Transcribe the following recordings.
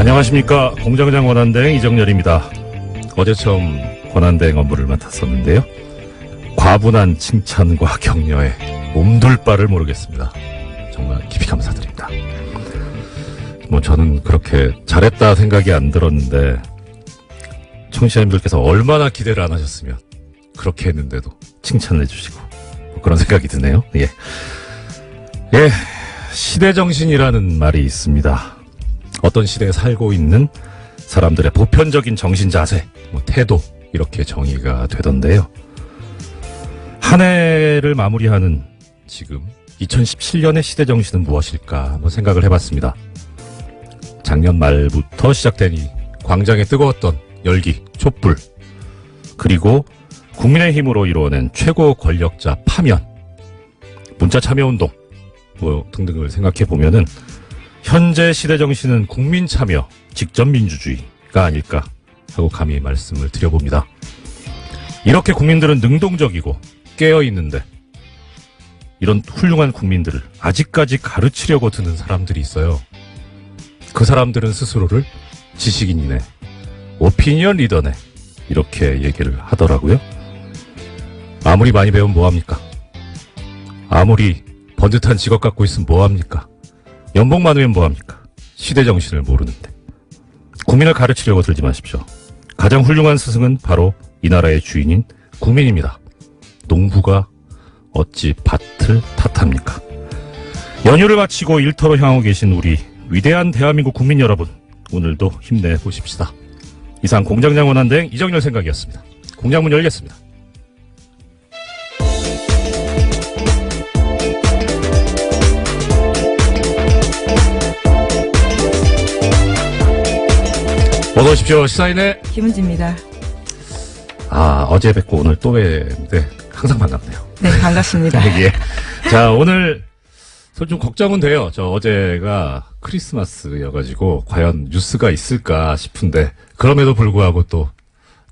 안녕하십니까. 공장장 권한대행 이정열입니다. 어제 처음 권한대행 업무를 맡았었는데요. 과분한 칭찬과 격려에 몸둘 바를 모르겠습니다. 정말 깊이 감사드립니다. 저는 그렇게 잘했다 생각이 안 들었는데 청취자님들께서 얼마나 기대를 안 하셨으면 그렇게 했는데도 칭찬해 주시고 그런 생각이 드네요. 예, 시대정신이라는 말이 있습니다. 어떤 시대에 살고 있는 사람들의 보편적인 정신 자세, 태도 이렇게 정의가 되던데요. 한 해를 마무리하는 지금 2017년의 시대정신은 무엇일까 한번 생각을 해봤습니다. 작년 말부터 시작된 이 광장의 뜨거웠던 열기, 촛불, 그리고 국민의힘으로 이루어낸 최고 권력자 파면, 문자 참여운동 등등을 생각해보면은 현재 시대정신은 국민 참여, 직접 민주주의가 아닐까 하고 감히 말씀을 드려봅니다. 이렇게 국민들은 능동적이고 깨어있는데 이런 훌륭한 국민들을 아직까지 가르치려고 드는 사람들이 있어요. 그 사람들은 스스로를 지식인이네, 오피니언 리더네 이렇게 얘기를 하더라고요. 아무리 많이 배우면 뭐합니까? 아무리 번듯한 직업 갖고 있으면 뭐합니까? 연봉 많으면 뭐합니까? 시대정신을 모르는데. 국민을 가르치려고 들지 마십시오. 가장 훌륭한 스승은 바로 이 나라의 주인인 국민입니다. 농부가 어찌 밭을 탓합니까? 연휴를 마치고 일터로 향하고 계신 우리 위대한 대한민국 국민 여러분, 오늘도 힘내보십시다. 이상 공장장 권한대행 이정열 생각이었습니다. 공장문 열겠습니다. 어서 오십시오. 시사인의 김은지입니다. 어제 뵙고 오늘 또 뵙는데 항상 반갑네요. 네, 반갑습니다. 예. 자, 오늘 좀 걱정은 돼요. 저 어제가 크리스마스여가지고 과연 뉴스가 있을까 싶은데 그럼에도 불구하고 또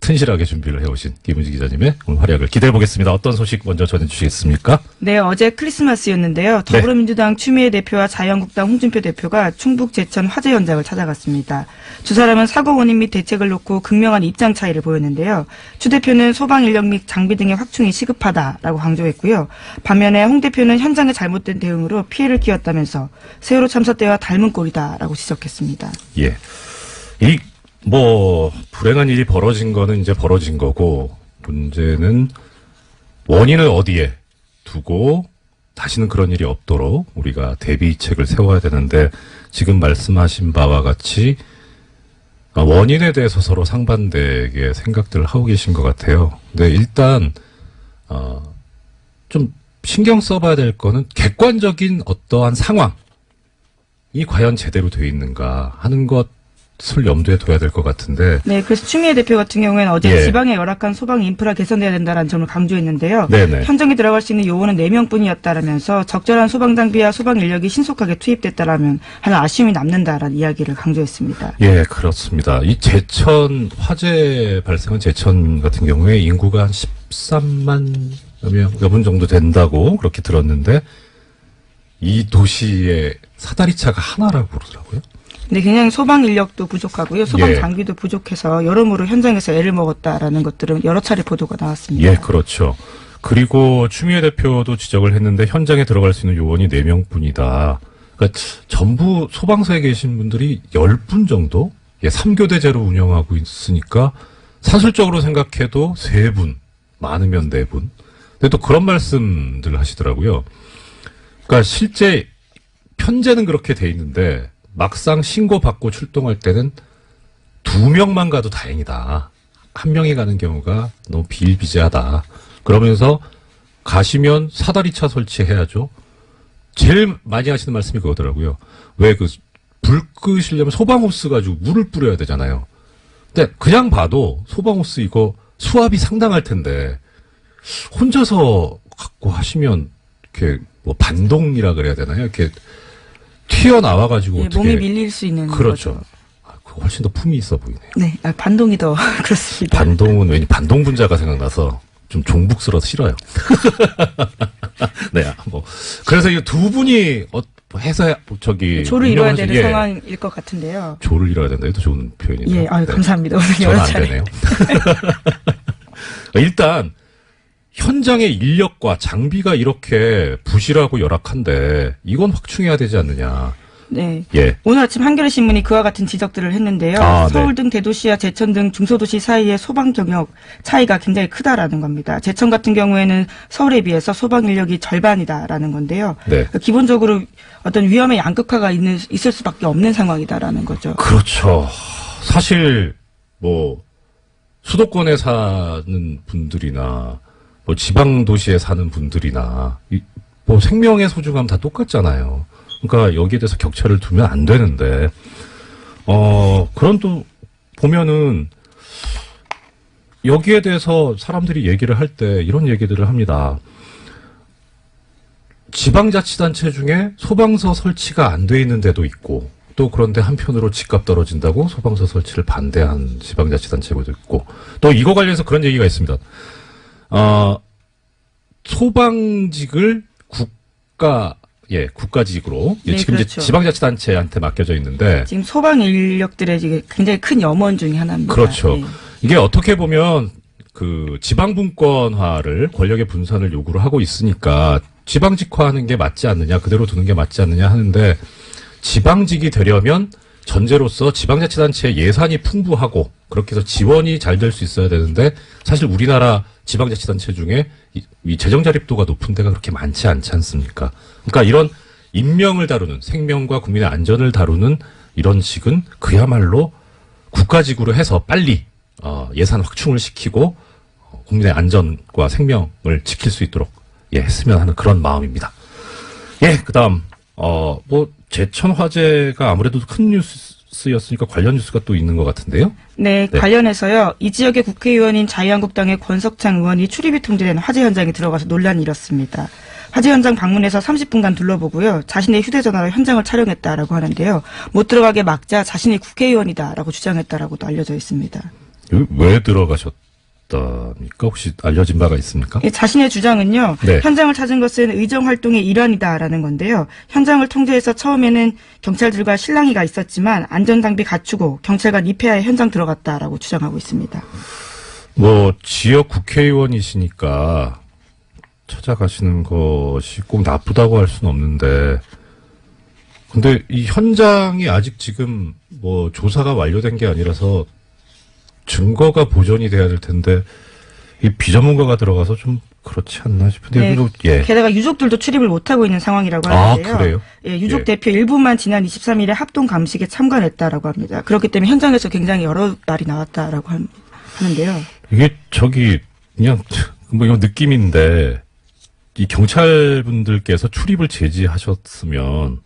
튼실하게 준비를 해오신 김은지 기자님의 오늘 활약을 기대해보겠습니다. 어떤 소식 먼저 전해주시겠습니까? 네, 어제 크리스마스였는데요. 더불어민주당 추미애 대표와 자유한국당 홍준표 대표가 충북 제천 화재 현장을 찾아갔습니다. 두 사람은 사고 원인 및 대책을 놓고 극명한 입장 차이를 보였는데요. 추 대표는 소방 인력 및 장비 등의 확충이 시급하다라고 강조했고요. 반면에 홍 대표는 현장의 잘못된 대응으로 피해를 키웠다면서 세월호 참사 때와 닮은 꼴이다라고 지적했습니다. 예. 불행한 일이 벌어진 거는 이제 벌어진 거고, 문제는 원인을 어디에 두고 다시는 그런 일이 없도록 우리가 대비책을 세워야 되는데, 지금 말씀하신 바와 같이 원인에 대해서 서로 상반되게 생각들을 하고 계신 것 같아요. 근데 일단 좀 신경 써봐야 될 거는 객관적인 어떠한 상황이 과연 제대로 돼 있는가 하는 것을 염두에 둬야 될 것 같은데. 네, 그래서 추미애 대표 같은 경우에는 어제 예. 지방의 열악한 소방 인프라 개선돼야 된다는 점을 강조했는데요. 네네. 현장에 들어갈 수 있는 요원은 4명뿐이었다라면서 적절한 소방 장비와 소방 인력이 신속하게 투입됐다라면 하는 아쉬움이 남는다라는 이야기를 강조했습니다. 예, 그렇습니다. 이 제천 화재 발생한 제천 같은 경우에 인구가 한 13만 여분 정도 된다고 그렇게 들었는데 이 도시의 사다리차가 하나라고 그러더라고요. 네, 굉장히 소방 인력도 부족하고요. 소방 예. 장비도 부족해서 여러모로 현장에서 애를 먹었다라는 것들은 여러 차례 보도가 나왔습니다. 예, 그렇죠. 그리고 추미애 대표도 지적을 했는데 현장에 들어갈 수 있는 요원이 4명뿐이다. 그러니까 전부 소방서에 계신 분들이 10분 정도? 3교대제로 운영하고 있으니까 산술적으로 생각해도 3분, 많으면 4분. 근데 또 그런 말씀들 하시더라고요. 그러니까 실제 편제는 그렇게 돼 있는데 막상 신고받고 출동할 때는 2명만 가도 다행이다. 1명이 가는 경우가 너무 비일비재하다. 그러면서 가시면 사다리차 설치해야죠. 제일 많이 하시는 말씀이 그거더라고요. 왜 불 끄시려면 소방호스 가지고 물을 뿌려야 되잖아요. 근데 그냥 봐도 소방호스 이거 수압이 상당할 텐데 혼자서 갖고 하시면 이렇게 반동이라 그래야 되나요? 이렇게 튀어나와가지고 예, 어떻게. 몸이 밀릴 수 있는 그렇죠. 거죠. 그거 훨씬 더 품이 있어 보이네요. 네, 반동이 더 그렇습니다. 반동은 왠지 반동 분자가 생각나서 좀 종북스러워서 싫어요. 네, 그래서 이 두 분이 해서 저기 조를 이뤄야 되는 예, 상황일 것 같은데요. 조를 이뤄야 된다. 이것도 좋은 표현이죠. 예, 아유, 네. 감사합니다. 오늘 저는 여러 안 차례. 되네요. 일단 현장의 인력과 장비가 이렇게 부실하고 열악한데 이건 확충해야 되지 않느냐. 네. 예. 오늘 아침 한겨레신문이 그와 같은 지적들을 했는데요. 아, 네. 서울 등 대도시와 제천 등 중소도시 사이의 소방 경력 차이가 굉장히 크다라는 겁니다. 제천 같은 경우에는 서울에 비해서 소방 인력이 절반이다라는 건데요. 네. 그러니까 기본적으로 어떤 위험의 양극화가 있을 수밖에 없는 상황이다라는 거죠. 그렇죠. 사실 뭐 수도권에 사는 분들이나 뭐 지방 도시에 사는 분들이나 뭐 생명의 소중함 다 똑같잖아요. 그러니까 여기에 대해서 격차를 두면 안 되는데 그런 또 보면은 여기에 대해서 사람들이 얘기를 할 때 이런 얘기들을 합니다. 지방자치단체 중에 소방서 설치가 안 돼 있는 데도 있고 또 그런데 한편으로 집값 떨어진다고 소방서 설치를 반대한 지방자치단체도 있고 또 이거 관련해서 그런 얘기가 있습니다. 소방직을 국가직으로 네, 지금 그렇죠. 이제 지방자치단체한테 맡겨져 있는데 지금 소방 인력들의 지금 굉장히 큰 염원 중에 하나입니다. 그렇죠. 네. 이게 어떻게 보면 그 지방분권화를 권력의 분산을 요구를 하고 있으니까 지방직화하는 게 맞지 않느냐, 그대로 두는 게 맞지 않느냐 하는데 지방직이 되려면 전제로서 지방자치단체의 예산이 풍부하고 그렇게 해서 지원이 잘 될 수 있어야 되는데 사실 우리나라 지방자치단체 중에 이 재정 자립도가 높은 데가 그렇게 많지 않지 않습니까? 그러니까 이런 인명을 다루는 생명과 국민의 안전을 다루는 이런 식은 그야말로 국가직으로 해서 빨리 예산 확충을 시키고 국민의 안전과 생명을 지킬 수 있도록 했으면 하는 그런 마음입니다. 그다음 뭐 제천 화재가 아무래도 큰 뉴스였으니까 관련 뉴스가 또 있는 것 같은데요. 네, 관련해서요. 이 지역의 국회의원인 자유한국당의 권석창 의원이 출입이 통제된 화재 현장에 들어가서 논란이 일었습니다. 화재 현장 방문해서 30분간 둘러보고요. 자신의 휴대전화로 현장을 촬영했다라고 하는데요. 못 들어가게 막자 자신이 국회의원이다라고 주장했다라고도 알려져 있습니다. 여기 왜 들어가셨답니까? 혹시 알려진 바가 있습니까? 자신의 주장은요. 네. 현장을 찾은 것은 의정활동의 일환이다라는 건데요. 현장을 통제해서 처음에는 경찰들과 실랑이가 있었지만 안전장비 갖추고 경찰관 입회하에 현장 들어갔다라고 주장하고 있습니다. 뭐 지역 국회의원이시니까 찾아가시는 것이 꼭 나쁘다고 할 수는 없는데 근데 이 현장이 아직 지금 뭐 조사가 완료된 게 아니라서 증거가 보존이 돼야 될 텐데 이 비전문가가 들어가서 좀 그렇지 않나 싶은데 네, 그래도 게다가 유족들도 출입을 못하고 있는 상황이라고 하는데요. 그래요? 유족 대표 일부만 지난 23일에 합동 감식에 참관했다라고 합니다. 그렇기 때문에 현장에서 굉장히 여러 날이 나왔다라고 하는데요. 이게 그냥 뭐 이거 느낌인데 이 경찰분들께서 출입을 제지하셨으면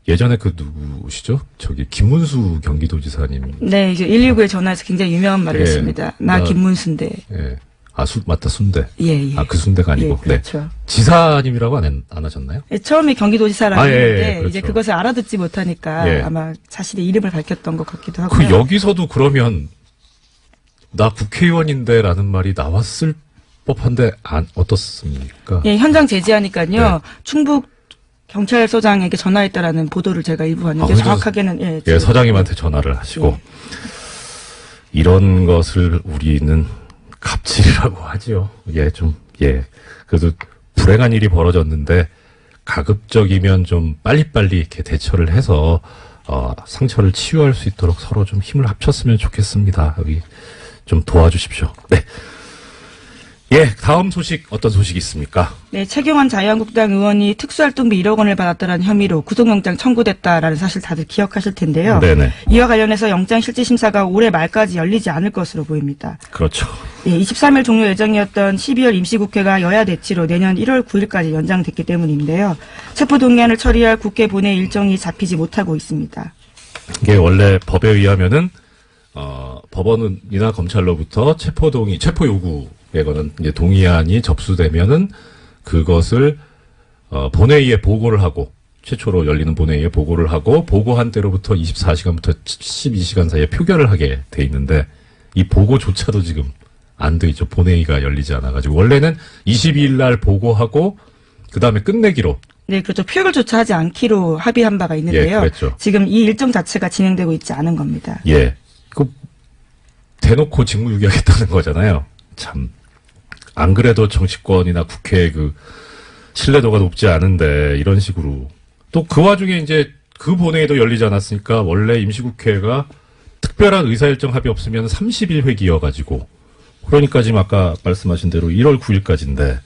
예전에 그 누구시죠? 김문수 경기도지사님. 네, 이제 119에 전화해서 굉장히 유명한 말을 했습니다. 나 김문수인데. 맞다, 순대. 예. 그 순대가 아니고. 그렇죠. 네. 지사님이라고 안 하셨나요? 처음에 경기도지사라고 했는데 그렇죠. 이제 그것을 알아듣지 못하니까 아마 자신의 이름을 밝혔던 것 같기도 하고요. 여기서도 그러면 나 국회의원인데라는 말이 나왔을 법한데 어떻습니까? 현장 제지하니까요. 충북 경찰서장에게 전화했다라는 보도를 제가 일부 봤는데 정확하게는 서장님한테 전화를 하시고 이런 것을 우리는 갑질이라고 하지요. 그래도 불행한 일이 벌어졌는데 가급적이면 좀 빨리빨리 이렇게 대처를 해서 상처를 치유할 수 있도록 서로 좀 힘을 합쳤으면 좋겠습니다. 여기 좀 도와주십시오. 네. 다음 소식 어떤 소식이 있습니까? 네, 최경환 자유한국당 의원이 특수활동비 1억 원을 받았다는 혐의로 구속영장 청구됐다라는 사실 다들 기억하실 텐데요. 네네. 이와 관련해서 영장실질심사가 올해 말까지 열리지 않을 것으로 보입니다. 그렇죠. 23일 종료 예정이었던 12월 임시국회가 여야 대치로 내년 1월 9일까지 연장됐기 때문인데요. 체포동의안을 처리할 국회 본회 일정이 잡히지 못하고 있습니다. 이게 원래 법에 의하면은 법원이나 검찰로부터 체포 요구에 관한 이제 동의안이 접수되면은 그것을 본회의에 보고를 하고 최초로 열리는 본회의에 보고를 하고 보고한 때로부터 24시간부터 12시간 사이에 표결을 하게 돼 있는데 이 보고조차도 지금 안 돼 있죠. 본회의가 열리지 않아가지고 원래는 22일 날 보고하고 그 다음에 끝내기로 네, 그렇죠. 표결조차 하지 않기로 합의한 바가 있는데요. 예, 그랬죠. 지금 이 일정 자체가 진행되고 있지 않은 겁니다. 예. 그 대놓고 직무유기하겠다는 거잖아요. 참. 안 그래도 정치권이나 국회의 그 신뢰도가 높지 않은데 이런 식으로 또 그 와중에 이제 그 본회의도 열리지 않았으니까 원래 임시국회가 특별한 의사일정 합의 없으면 30일 회기여가지고 그러니까 지금 아까 말씀하신 대로 1월 9일까지인데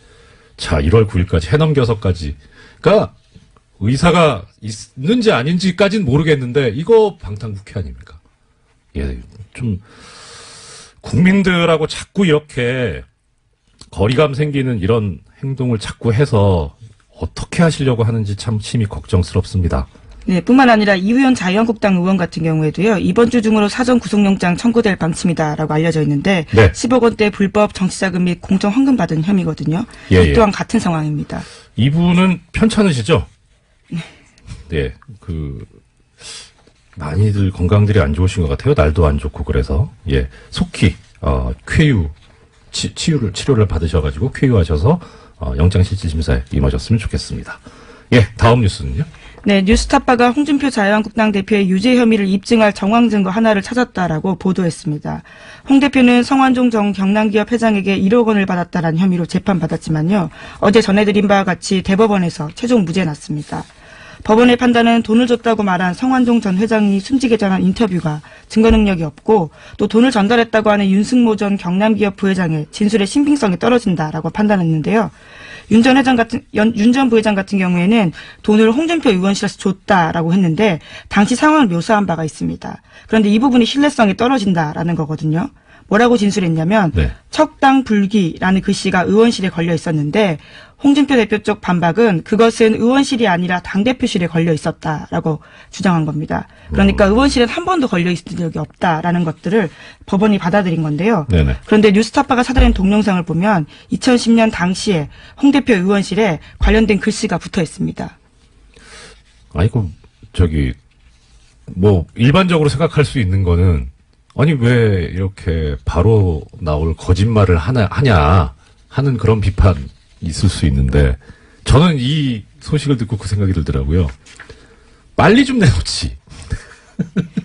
자 1월 9일까지 해넘겨서까지 그러니까 의사가 있는지 아닌지까지는 모르겠는데 이거 방탄국회 아닙니까? 예, 좀 국민들하고 자꾸 이렇게 거리감 생기는 이런 행동을 자꾸 해서 어떻게 하시려고 하는지 참 심히 걱정스럽습니다. 네, 뿐만 아니라 이우현 자유한국당 의원 같은 경우에도요, 이번 주 중으로 사전 구속영장 청구될 방침이다라고 알려져 있는데, 네. 10억 원대 불법 정치자금 및 공정 헌금 받은 혐의거든요. 예, 이 또한 같은 상황입니다. 이분은 편찮으시죠? 네, 많이들 건강들이 안 좋으신 것 같아요. 날도 안 좋고 그래서 예, 속히 쾌유 치료를 받으셔가지고 쾌유하셔서 영장실질심사에 임하셨으면 좋겠습니다. 예, 다음 뉴스는요? 네, 뉴스타파가 홍준표 자유한국당 대표의 유죄 혐의를 입증할 정황 증거 하나를 찾았다라고 보도했습니다. 홍 대표는 성완종 전 경남기업 회장에게 1억 원을 받았다라는 혐의로 재판받았지만요. 어제 전해드린 바와 같이 대법원에서 최종 무죄 났습니다. 법원의 판단은 돈을 줬다고 말한 성완종 전 회장이 순직에 전한 인터뷰가 증거 능력이 없고 또 돈을 전달했다고 하는 윤승모 전 경남기업 부회장의 진술의 신빙성이 떨어진다라고 판단했는데요. 윤 전 부회장 같은 경우에는 돈을 홍준표 의원실에서 줬다라고 했는데 당시 상황을 묘사한 바가 있습니다. 그런데 이 부분이 신뢰성이 떨어진다라는 거거든요. 뭐라고 진술했냐면 네. 척당불기라는 글씨가 의원실에 걸려 있었는데 홍준표 대표 쪽 반박은 그것은 의원실이 아니라 당대표실에 걸려 있었다라고 주장한 겁니다. 그러니까 의원실엔 한 번도 걸려 있은 적이 없다라는 것들을 법원이 받아들인 건데요. 네네. 그런데 뉴스타파가 찾아낸 동영상을 보면 2010년 당시에 홍 대표 의원실에 관련된 글씨가 붙어 있습니다. 아이고 뭐 일반적으로 생각할 수 있는 거는 아니 왜 이렇게 바로 나올 거짓말을 하냐 하는 그런 비판 있을 수 있는데 저는 이 소식을 듣고 그 생각이 들더라고요. 빨리 좀 내놓지.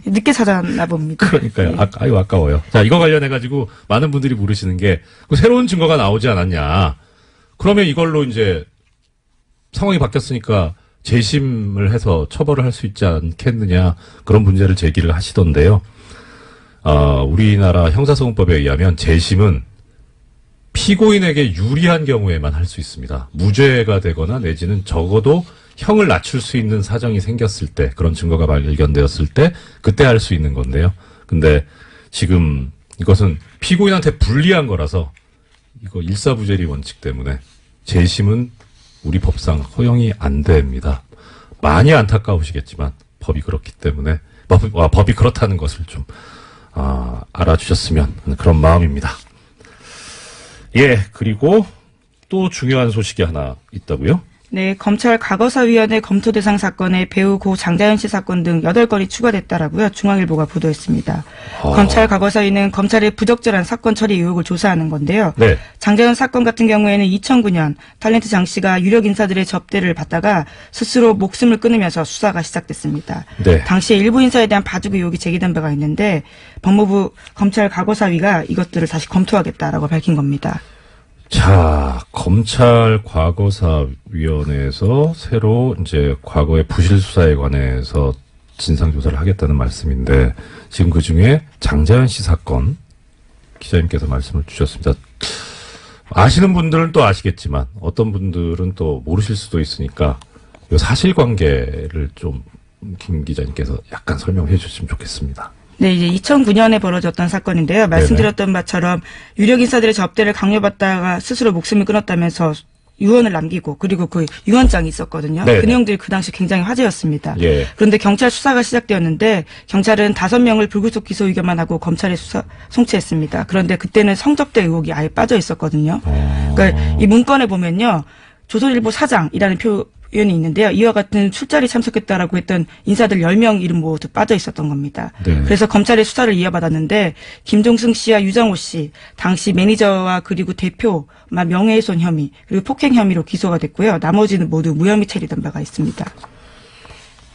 늦게 찾아나 봅니다. 그러니까요. 네. 아유 아까워요. 자 이거 관련해 가지고 많은 분들이 물으시는 게 새로운 증거가 나오지 않았냐. 그러면 이걸로 이제 상황이 바뀌었으니까 재심을 해서 처벌을 할 수 있지 않겠느냐 그런 문제를 제기를 하시던데요. 우리나라 형사소송법에 의하면 재심은 피고인에게 유리한 경우에만 할 수 있습니다. 무죄가 되거나 내지는 적어도 형을 낮출 수 있는 사정이 생겼을 때, 그런 증거가 발견되었을 때, 그때 할 수 있는 건데요. 근데 지금 이것은 피고인한테 불리한 거라서 이거 일사부재리 원칙 때문에 재심은 우리 법상 허용이 안 됩니다. 많이 안타까우시겠지만 법이 그렇기 때문에 법이 그렇다는 것을 좀 알아주셨으면 하는 그런 마음입니다. 예, 그리고 또 중요한 소식이 하나 있다고요? 네, 검찰 과거사위원회 검토 대상 사건에 배우 고 장자연 씨 사건 등 8건이 추가됐다라고요. 중앙일보가 보도했습니다. 검찰 과거사위는 검찰의 부적절한 사건 처리 의혹을 조사하는 건데요. 네. 장자연 사건 같은 경우에는 2009년 탤런트 장 씨가 유력 인사들의 접대를 받다가 스스로 목숨을 끊으면서 수사가 시작됐습니다. 네. 당시에 일부 인사에 대한 봐주기 의혹이 제기된 바가 있는데 법무부 검찰 과거사위가 이것들을 다시 검토하겠다라고 밝힌 겁니다. 자, 검찰 과거사위원회에서 새로 이제 과거의 부실 수사에 관해서 진상조사를 하겠다는 말씀인데 지금 그 중에 장자연 씨 사건 기자님께서 말씀을 주셨습니다. 아시는 분들은 또 아시겠지만 어떤 분들은 또 모르실 수도 있으니까 이 사실관계를 좀 김 기자님께서 약간 설명해 주시면 좋겠습니다. 네, 이제 2009년에 벌어졌던 사건인데요. 말씀드렸던 바처럼 유력 인사들의 접대를 강요받다가 스스로 목숨을 끊었다면서 유언을 남기고 그리고 그 유언장이 있었거든요. 네네. 그 내용들이 그 당시 굉장히 화제였습니다. 예. 그런데 경찰 수사가 시작되었는데 경찰은 5명을 불구속 기소 의견만 하고 검찰에 송치했습니다. 그런데 그때는 성접대 의혹이 아예 빠져 있었거든요. 그러니까 이 문건에 보면요. 조선일보 사장이라는 의원이 있는데요. 이와 같은 술자리 참석했다라고 했던 인사들 10명 이름 모두 빠져 있었던 겁니다. 네. 그래서 검찰의 수사를 이어받았는데 김종승 씨와 유정호 씨 당시 매니저와 그리고 대표 명예훼손 혐의 그리고 폭행 혐의로 기소가 됐고요. 나머지는 모두 무혐의 처리된 바가 있습니다.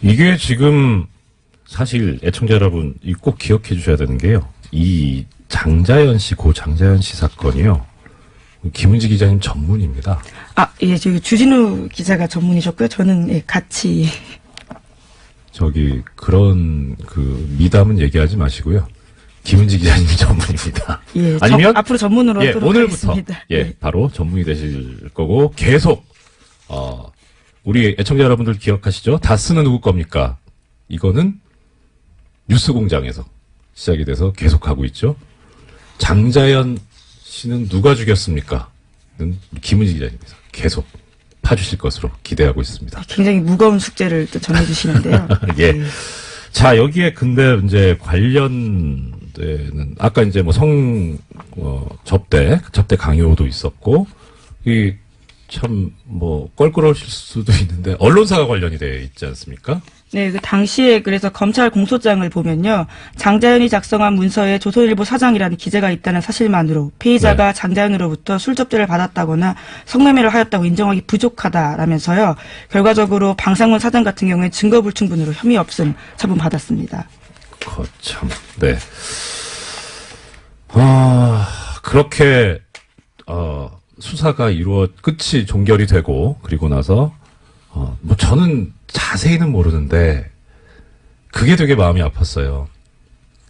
이게 지금 사실 애청자 여러분 꼭 기억해 주셔야 되는 게요. 이 장자연 씨, 고 장자연 씨 사건이요. 김은지 기자님 전문입니다. 예, 저기 주진우 기자가 전문이셨고요. 저는 예, 같이 그런 미담은 얘기하지 마시고요. 김은지 기자님 전문입니다. 예, 아니면 앞으로 전문으로 예, 하도록 오늘부터 하겠습니다. 바로 전문이 되실 거고 계속 우리 애청자 여러분들 기억하시죠? 다스는 누구 겁니까? 이거는 뉴스공장에서 시작이 돼서 계속 하고 있죠. 장자연 씨는 누가 죽였습니까? 는 김은지 기자님께서 계속 파주실 것으로 기대하고 있습니다. 굉장히 무거운 숙제를 또 전해주시는데요. 예. 자, 여기에 근데 이제 관련되는, 아까 이제 접대 강요도 있었고, 껄끄러우실 수도 있는데, 언론사가 관련이 되어 있지 않습니까? 네, 그 당시에 그래서 검찰 공소장을 보면요. 장자연이 작성한 문서에 조선일보 사장이라는 기재가 있다는 사실만으로 피의자가 장자연으로부터 술 접대를 받았다거나 성매매를 하였다고 인정하기 부족하다라면서요. 결과적으로 방상훈 사장 같은 경우에 증거불충분으로 혐의 없음 처분받았습니다. 거참, 네. 그렇게 수사가 끝이 종결이 되고 그리고 나서 저는 자세히는 모르는데 그게 되게 마음이 아팠어요.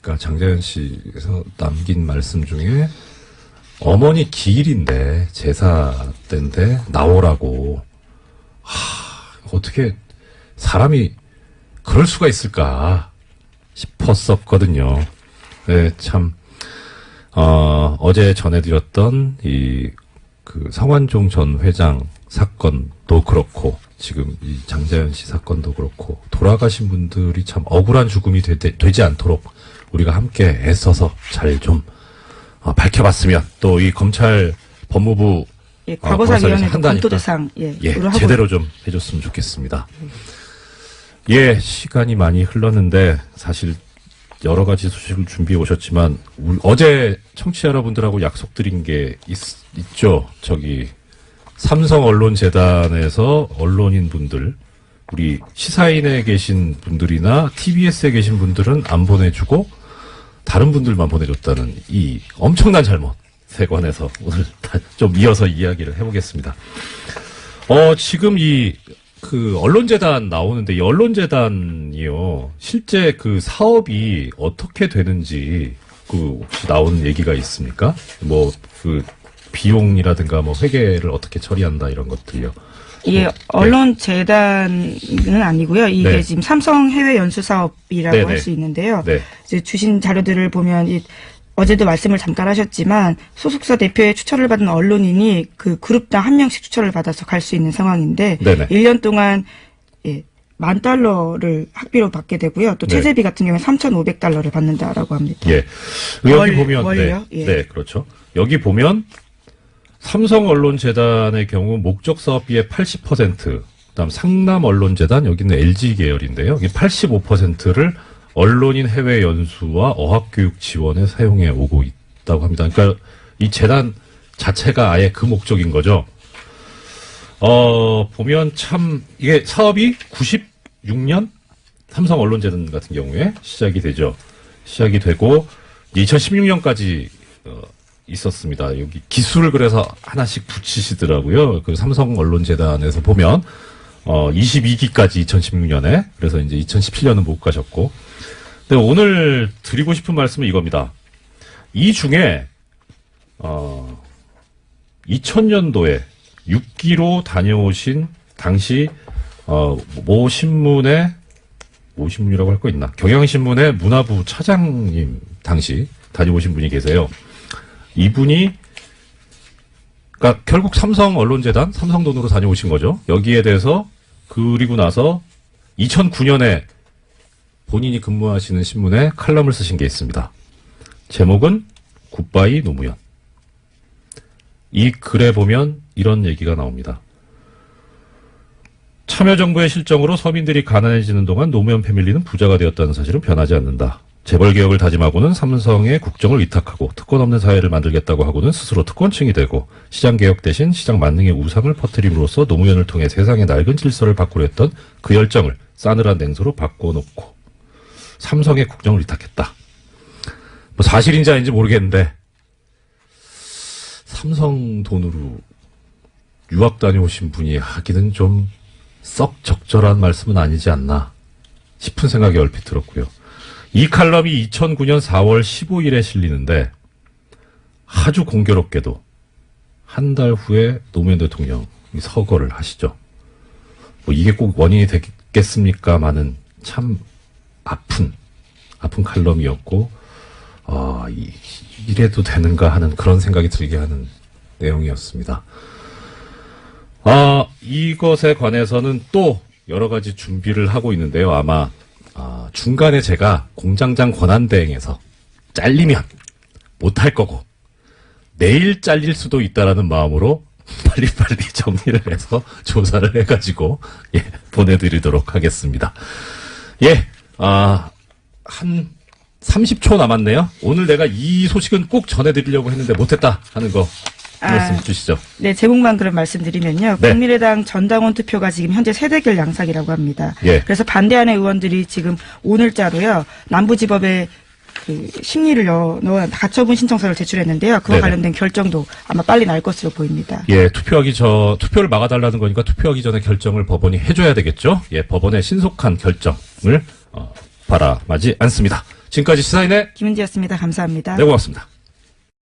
그러니까 장자연 씨에서 남긴 말씀 중에 어머니 기일인데 제사 때인데 나오라고. 어떻게 사람이 그럴 수가 있을까 싶었었거든요. 네, 참 어제 전해드렸던 성완종 전 회장 사건도 그렇고 지금 이 장자연 씨 사건도 그렇고 돌아가신 분들이 참 억울한 죽음이 되지 않도록 우리가 함께 애써서 잘 좀 밝혀봤으면 또 이 검찰 법무부 과거사위원회도 검토 대상 제대로 좀 해줬으면 좋겠습니다. 예, 시간이 많이 흘렀는데 사실 여러 가지 소식을 준비해 오셨지만 어제 청취자 여러분들하고 약속드린 게 있죠. 삼성언론재단에서 언론인 분들, 우리 시사인에 계신 분들이나 TBS에 계신 분들은 안 보내주고 다른 분들만 보내줬다는 이 엄청난 잘못에 관해서 오늘 좀 이어서 이야기를 해보겠습니다. 지금 언론재단 나오는데 이 언론재단이요. 실제 사업이 어떻게 되는지 혹시 나온 얘기가 있습니까? 비용이라든가 회계를 어떻게 처리한다 이런 것들요. 예, 언론재단은 아니고요. 이게 지금 삼성 해외 연수 사업이라고 할 수 있는데요. 이제 주신 자료들을 보면 어제도 말씀을 잠깐 하셨지만 소속사 대표의 추천을 받은 언론인이 그 그룹당 한 명씩 추천을 받아서 갈 수 있는 상황인데 1년 동안 $10,000를 학비로 받게 되고요. 또 체제비 같은 경우에 $3,500를 받는다라고 합니다. 예. 여기 보면 월요? 네, 그렇죠. 여기 보면 삼성언론재단의 경우 목적 사업비의 80%, 그다음 상남언론재단 여기는 LG 계열인데요. 이 85%를 언론인 해외 연수와 어학교육 지원에 사용해 오고 있다고 합니다. 그러니까 이 재단 자체가 아예 그 목적인 거죠. 보면 참 이게 사업이 96년 삼성언론재단 같은 경우에 시작이 되죠. 시작이 되고 2016년까지 있었습니다. 여기 기술을 그래서 하나씩 붙이시더라고요. 삼성언론재단에서 보면 22기까지 2016년에 그래서 이제 2017년은 못 가셨고. 근데 오늘 드리고 싶은 말씀은 이겁니다. 이 중에 2000년도에 6기로 다녀오신 당시 모 신문이라고 할 거 있나? 경향신문의 문화부 차장님 당시 다녀오신 분이 계세요. 이분이 그러니까 결국 삼성언론재단 삼성 돈으로 다녀오신 거죠. 여기에 대해서 그리고 나서 2009년에 본인이 근무하시는 신문에 칼럼을 쓰신 게 있습니다. 제목은 굿바이 노무현. 이 글에 보면 이런 얘기가 나옵니다. 참여정부의 실정으로 서민들이 가난해지는 동안 노무현 패밀리는 부자가 되었다는 사실은 변하지 않는다. 재벌개혁을 다짐하고는 삼성에 국정을 위탁하고 특권 없는 사회를 만들겠다고 하고는 스스로 특권층이 되고 시장개혁 대신 시장 만능의 우상을 퍼뜨림으로써 노무현을 통해 세상의 낡은 질서를 바꾸려 했던 그 열정을 싸늘한 냉소로 바꿔놓고 삼성에 국정을 위탁했다. 뭐 사실인지 아닌지 모르겠는데 삼성 돈으로 유학 다녀오신 분이 하기는 좀 썩 적절한 말씀은 아니지 않나 싶은 생각이 얼핏 들었고요. 이 칼럼이 2009년 4월 15일에 실리는데 아주 공교롭게도 한 달 후에 노무현 대통령이 서거를 하시죠. 뭐 이게 꼭 원인이 되겠습니까마는 참 아픈 칼럼이었고 이래도 되는가 하는 그런 생각이 들게 하는 내용이었습니다. 이것에 관해서는 또 여러 가지 준비를 하고 있는데요. 아마 중간에 제가 공장장 권한대행에서 잘리면 못할 거고 내일 잘릴 수도 있다라는 마음으로 빨리빨리 정리를 해서 조사를 해가지고 보내드리도록 하겠습니다. 한 30초 남았네요. 오늘 내가 이 소식은 꼭 전해드리려고 했는데 못했다 하는 거 말씀 주시죠. 네, 제목만 그럼 말씀드리면요. 네. 국민의당 전당원 투표가 지금 현재 세대결 양상이라고 합니다. 예. 그래서 반대하는 의원들이 지금 오늘자로요. 남부지법에 그 심리를 넣은 가처분 신청서를 제출했는데요. 그와 네네. 관련된 결정도 아마 빨리 날 것으로 보입니다. 투표를 막아달라는 거니까 투표하기 전에 결정을 법원이 해줘야 되겠죠. 법원의 신속한 결정을 바람하지 않습니다. 지금까지 시사인의 김은지였습니다. 감사합니다. 네, 고맙습니다.